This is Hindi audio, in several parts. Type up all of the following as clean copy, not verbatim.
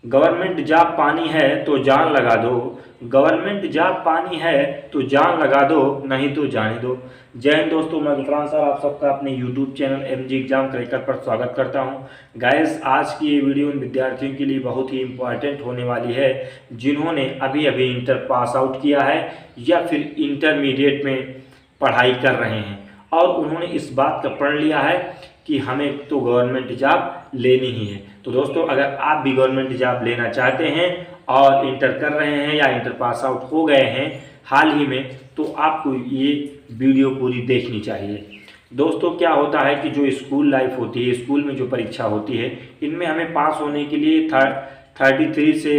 गवर्नमेंट जॉब पानी है तो जान लगा दो, गवर्नमेंट जॉब पानी है तो जान लगा दो, नहीं तो जाने दो। जय हिंद दोस्तों, मैं विक्रांत सर आप सबका अपने YouTube channel MG exam cracker पर स्वागत करता हूं। गाइस, आज की ये वीडियो उन विद्यार्थियों के लिए बहुत ही इम्पोर्टेंट होने वाली है जिन्होंने अभी अभी इंटर पास आउट किया है या फिर इंटरमीडिएट में पढ़ाई कर रहे हैं और उन्होंने इस बात का पढ़ लिया है कि हमें तो गवर्नमेंट जॉब लेनी ही है। तो दोस्तों, अगर आप भी गवर्नमेंट जॉब लेना चाहते हैं और इंटर कर रहे हैं या इंटर पास आउट हो गए हैं हाल ही में, तो आपको ये वीडियो पूरी देखनी चाहिए। दोस्तों, क्या होता है कि जो स्कूल लाइफ होती है, स्कूल में जो परीक्षा होती है, इनमें हमें पास होने के लिए 33 से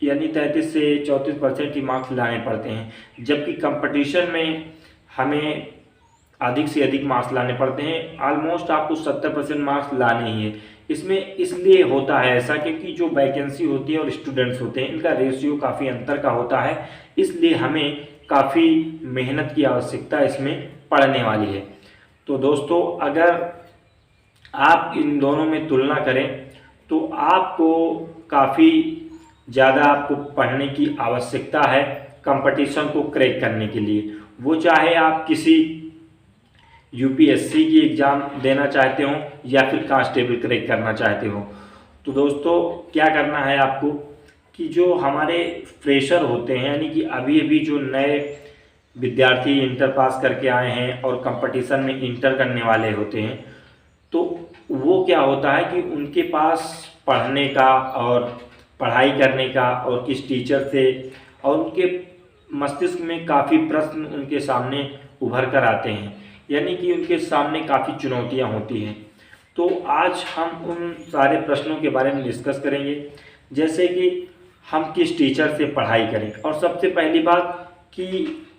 यानी 33 से 34% ही मार्क्स लाने पड़ते हैं, जबकि कंपटीशन में हमें अधिक से अधिक मार्क्स लाने पड़ते हैं। ऑलमोस्ट आपको 70% मार्क्स लाने ही है। इसमें इसलिए होता है ऐसा क्योंकि जो वैकेंसी होती है और स्टूडेंट्स होते हैं, इनका रेशियो काफ़ी अंतर का होता है, इसलिए हमें काफ़ी मेहनत की आवश्यकता इसमें पड़ने वाली है। तो दोस्तों, अगर आप इन दोनों में तुलना करें तो आपको काफ़ी ज़्यादा आपको पढ़ने की आवश्यकता है कंपटीशन को क्रैक करने के लिए। वो चाहे आप किसी यूपीएससी की एग्ज़ाम देना चाहते हो या फिर कांस्टेबल क्रैक करना चाहते हो। तो दोस्तों, क्या करना है आपको कि जो हमारे फ्रेशर होते हैं, यानी कि अभी अभी जो नए विद्यार्थी इंटर पास करके आए हैं और कंपटीशन में इंटर करने वाले होते हैं, तो वो क्या होता है कि उनके पास पढ़ने का और पढ़ाई करने का और किस टीचर से, और उनके मस्तिष्क में काफ़ी प्रश्न उनके सामने उभर कर आते हैं, यानी कि उनके सामने काफ़ी चुनौतियां होती हैं। तो आज हम उन सारे प्रश्नों के बारे में डिस्कस करेंगे, जैसे कि हम किस टीचर से पढ़ाई करें, और सबसे पहली बात कि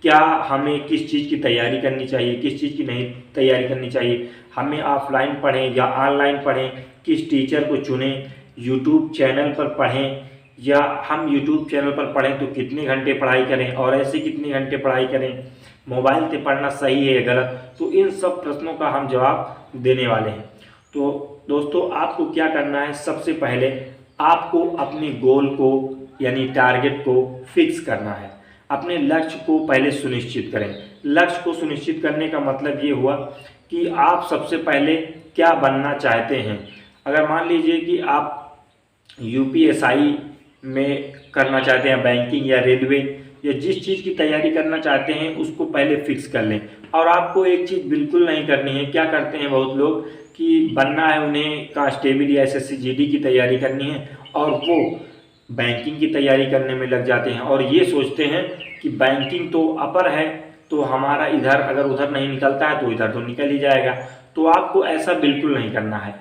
क्या हमें किस चीज़ की तैयारी करनी चाहिए, किस चीज़ की नहीं तैयारी करनी चाहिए, हमें ऑफलाइन पढ़ें या ऑनलाइन पढ़ें, किस टीचर को चुनें, यूट्यूब चैनल पर पढ़ें या हम यूट्यूब चैनल पर पढ़ें तो कितने घंटे पढ़ाई करें और ऐसे कितने घंटे पढ़ाई करें, मोबाइल से पढ़ना सही है या गलत। तो इन सब प्रश्नों का हम जवाब देने वाले हैं। तो दोस्तों, आपको क्या करना है, सबसे पहले आपको अपने गोल को यानी टारगेट को फिक्स करना है। अपने लक्ष्य को पहले सुनिश्चित करें। लक्ष्य को सुनिश्चित करने का मतलब ये हुआ कि आप सबसे पहले क्या बनना चाहते हैं। अगर मान लीजिए कि आप यूपीएसआई में करना चाहते हैं, बैंकिंग या रेलवे या जिस चीज़ की तैयारी करना चाहते हैं उसको पहले फिक्स कर लें। और आपको एक चीज़ बिल्कुल नहीं करनी है, क्या करते हैं बहुत लोग कि बनना है उन्हें कांस्टेबल या एसएससी जीडी की तैयारी करनी है और वो बैंकिंग की तैयारी करने में लग जाते हैं और ये सोचते हैं कि बैंकिंग तो अपर है तो हमारा इधर अगर उधर नहीं निकलता है तो इधर तो निकल ही जाएगा। तो आपको ऐसा बिल्कुल नहीं करना है।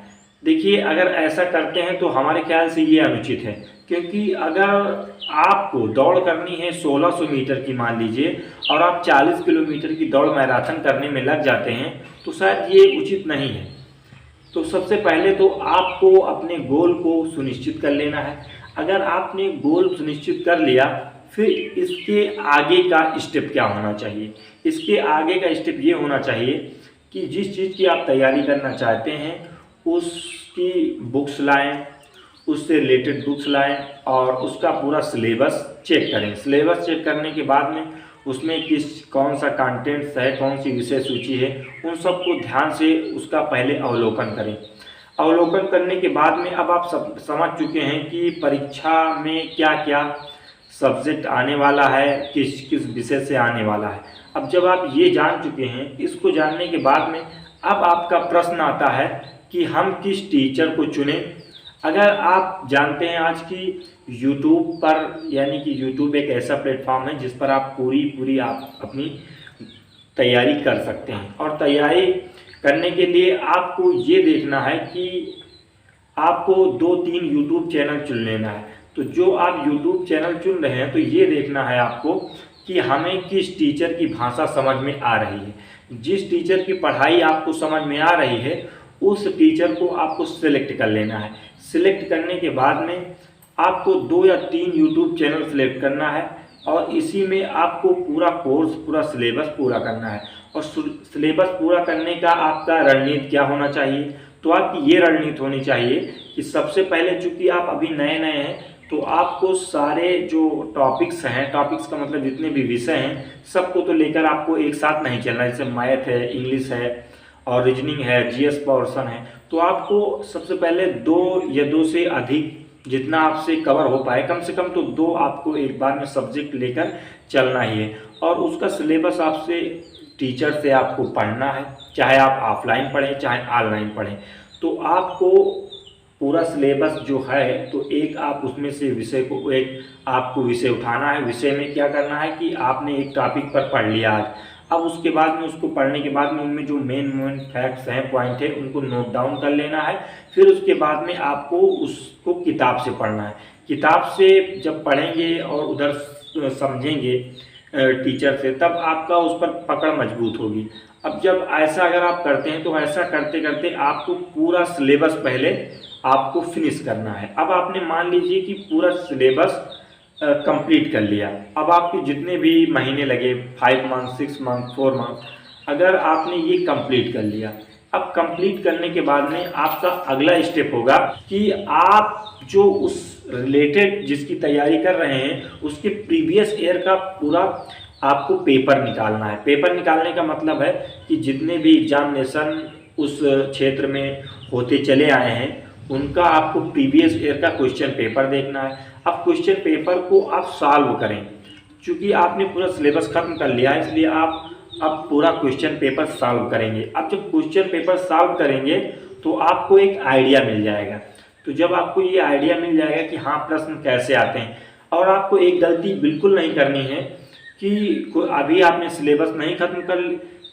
देखिए, अगर ऐसा करते हैं तो हमारे ख्याल से ये अनुचित है, क्योंकि अगर आपको दौड़ करनी है 1600 मीटर की मान लीजिए और आप 40 किलोमीटर की दौड़ मैराथन करने में लग जाते हैं तो शायद ये उचित नहीं है। तो सबसे पहले तो आपको अपने गोल को सुनिश्चित कर लेना है। अगर आपने गोल सुनिश्चित कर लिया, फिर इसके आगे का स्टेप क्या होना चाहिए। इसके आगे का स्टेप ये होना चाहिए कि जिस चीज़ की आप तैयारी करना चाहते हैं उसकी बुक्स लाएं, उससे रिलेटेड बुक्स लाएं और उसका पूरा सिलेबस चेक करें। सिलेबस चेक करने के बाद में उसमें कौन सा कंटेंट्स है, कौन सी विषय सूची है, उन सबको ध्यान से उसका पहले अवलोकन करें। अवलोकन करने के बाद में अब आप समझ चुके हैं कि परीक्षा में क्या क्या सब्जेक्ट आने वाला है, किस किस विषय से आने वाला है। अब जब आप ये जान चुके हैं, इसको जानने के बाद में अब आपका प्रश्न आता है कि हम किस टीचर को चुनें। अगर आप जानते हैं आज की यूट्यूब पर, यानी कि यूट्यूब एक ऐसा प्लेटफॉर्म है जिस पर आप पूरी आप अपनी तैयारी कर सकते हैं, और तैयारी करने के लिए आपको ये देखना है कि आपको 2-3 यूट्यूब चैनल चुन लेना है। तो जो आप यूट्यूब चैनल चुन रहे हैं तो ये देखना है आपको कि हमें किस टीचर की भाषा समझ में आ रही है। जिस टीचर की पढ़ाई आपको समझ में आ रही है उस टीचर को आपको सिलेक्ट कर लेना है। सिलेक्ट करने के बाद में आपको 2 या 3 यूट्यूब चैनल सिलेक्ट करना है और इसी में आपको पूरा कोर्स, पूरा सिलेबस पूरा करना है। और सिलेबस पूरा करने का आपका रणनीति क्या होना चाहिए, तो आपकी ये रणनीति होनी चाहिए कि सबसे पहले, चूंकि आप अभी नए नए हैं, तो आपको सारे जो टॉपिक्स हैं, टॉपिक्स का मतलब जितने भी विषय हैं सबको तो लेकर आपको एक साथ नहीं चलना है। जैसे मैथ है, इंग्लिश है और रीजनिंग है, जीएस पोर्शन है, तो आपको सबसे पहले 2 या 2 से अधिक जितना आपसे कवर हो पाए, कम से कम तो 2 आपको एक बार में सब्जेक्ट लेकर चलना ही है। और उसका सिलेबस आपसे टीचर से आपको पढ़ना है, चाहे आप ऑफलाइन पढ़ें चाहे ऑनलाइन पढ़ें। तो आपको पूरा सिलेबस जो है तो एक आप उसमें से विषय को एक आपको विषय उठाना है। विषय में क्या करना है कि आपने एक टॉपिक पर पढ़ लिया आज, अब उसके बाद में उसको पढ़ने के बाद में उनमें जो मेन फैक्ट्स हैं, पॉइंट है, उनको नोट डाउन कर लेना है। फिर उसके बाद में आपको उसको किताब से पढ़ना है। किताब से जब पढ़ेंगे और उधर समझेंगे टीचर से, तब आपका उस पर पकड़ मजबूत होगी। अब जब ऐसा अगर आप करते हैं तो ऐसा करते करते आपको पूरा सिलेबस पहले आपको फिनिश करना है। अब आपने मान लीजिए कि पूरा सिलेबस कंप्लीट कर लिया, अब आपके जितने भी महीने लगे 5 मंथ 6 मंथ 4 मंथ, अगर आपने ये कंप्लीट कर लिया, अब कंप्लीट करने के बाद में आपका अगला स्टेप होगा कि आप जो उस रिलेटेड जिसकी तैयारी कर रहे हैं उसके प्रीवियस ईयर का पूरा आपको पेपर निकालना है। पेपर निकालने का मतलब है कि जितने भी एग्जामिनेशन उस क्षेत्र में होते चले आए हैं उनका आपको प्रीवियस ईयर का क्वेश्चन पेपर देखना है। अब क्वेश्चन पेपर को आप सॉल्व करें, क्योंकि आपने पूरा सिलेबस खत्म कर लिया है इसलिए आप अब पूरा क्वेश्चन पेपर सॉल्व करेंगे। अब जब क्वेश्चन पेपर सॉल्व करेंगे तो आपको एक आइडिया मिल जाएगा। तो जब आपको ये आइडिया मिल जाएगा कि हाँ प्रश्न कैसे आते हैं, और आपको एक गलती बिल्कुल नहीं करनी है कि अभी आपने सिलेबस नहीं खत्म कर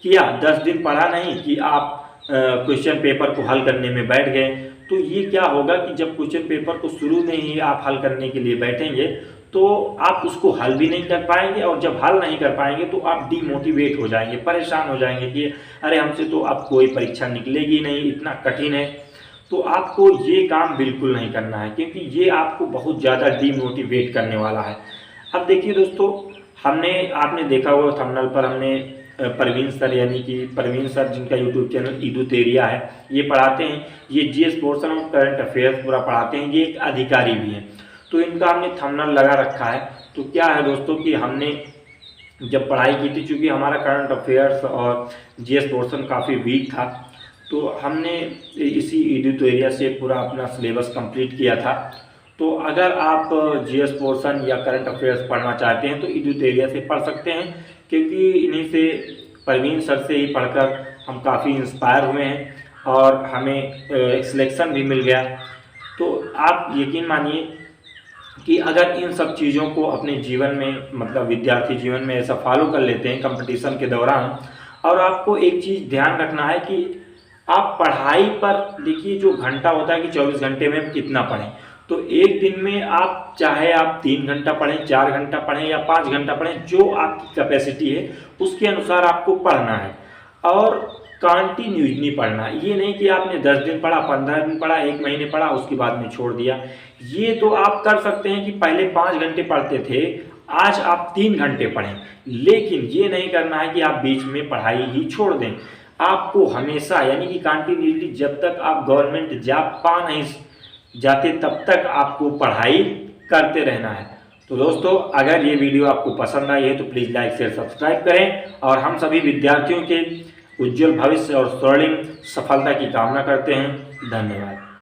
किया, 10 दिन पढ़ा नहीं कि आप क्वेश्चन पेपर को हल करने में बैठ गए। तो ये क्या होगा कि जब क्वेश्चन पेपर को शुरू में ही आप हल करने के लिए बैठेंगे तो आप उसको हल भी नहीं कर पाएंगे, और जब हल नहीं कर पाएंगे तो आप डीमोटिवेट हो जाएंगे, परेशान हो जाएंगे कि अरे हमसे तो अब कोई परीक्षा निकलेगी नहीं, इतना कठिन है। तो आपको ये काम बिल्कुल नहीं करना है, क्योंकि ये आपको बहुत ज़्यादा डीमोटिवेट करने वाला है। अब देखिए दोस्तों, आपने देखा होगा थंबनेल पर हमने परवीन सर, यानी कि परवीन सर जिनका यूट्यूब चैनल इदुतेरिया है, ये पढ़ाते हैं, ये GS portion of current affairs पूरा पढ़ाते हैं, ये एक अधिकारी भी हैं। तो इनका हमने थंबनेल लगा रखा है। तो क्या है दोस्तों कि हमने जब पढ़ाई की थी, चूँकि हमारा करंट अफेयर्स और जीएस पोर्शन काफ़ी वीक था, तो हमने इसी इदुतेरिया से पूरा अपना सिलेबस कंप्लीट किया था। तो अगर आप जीएस पोर्शन या करंट अफेयर्स पढ़ना चाहते हैं तो इदुतेरिया से पढ़ सकते हैं, क्योंकि इन्हीं से, परवीन सर से ही पढ़कर हम काफ़ी इंस्पायर हुए हैं और हमें एक सिलेक्शन भी मिल गया। तो आप यकीन मानिए कि अगर इन सब चीज़ों को अपने जीवन में, मतलब विद्यार्थी जीवन में ऐसा फॉलो कर लेते हैं कंपटीशन के दौरान, और आपको एक चीज़ ध्यान रखना है कि आप पढ़ाई पर देखिए, जो घंटा होता है कि 24 घंटे में कितना पढ़ें, तो एक दिन में आप चाहे आप 3 घंटा पढ़ें, 4 घंटा पढ़ें या 5 घंटा पढ़ें, जो आपकी कैपेसिटी है उसके अनुसार आपको पढ़ना है। और कंटिन्यूसली पढ़ना, ये नहीं कि आपने 10 दिन पढ़ा, 15 दिन पढ़ा, 1 महीने पढ़ा, उसके बाद में छोड़ दिया। ये तो आप कर सकते हैं कि पहले 5 घंटे पढ़ते थे, आज आप 3 घंटे पढ़ें, लेकिन ये नहीं करना है कि आप बीच में पढ़ाई ही छोड़ दें। आपको हमेशा, यानी कि कंटिन्यूसली, जब तक आप गवर्नमेंट जॉब पा नहीं जाते तब तक आपको पढ़ाई करते रहना है। तो दोस्तों, अगर ये वीडियो आपको पसंद आई है तो प्लीज़ लाइक शेयर सब्सक्राइब करें, और हम सभी विद्यार्थियों के उज्जवल भविष्य और स्वर्णिम सफलता की कामना करते हैं। धन्यवाद।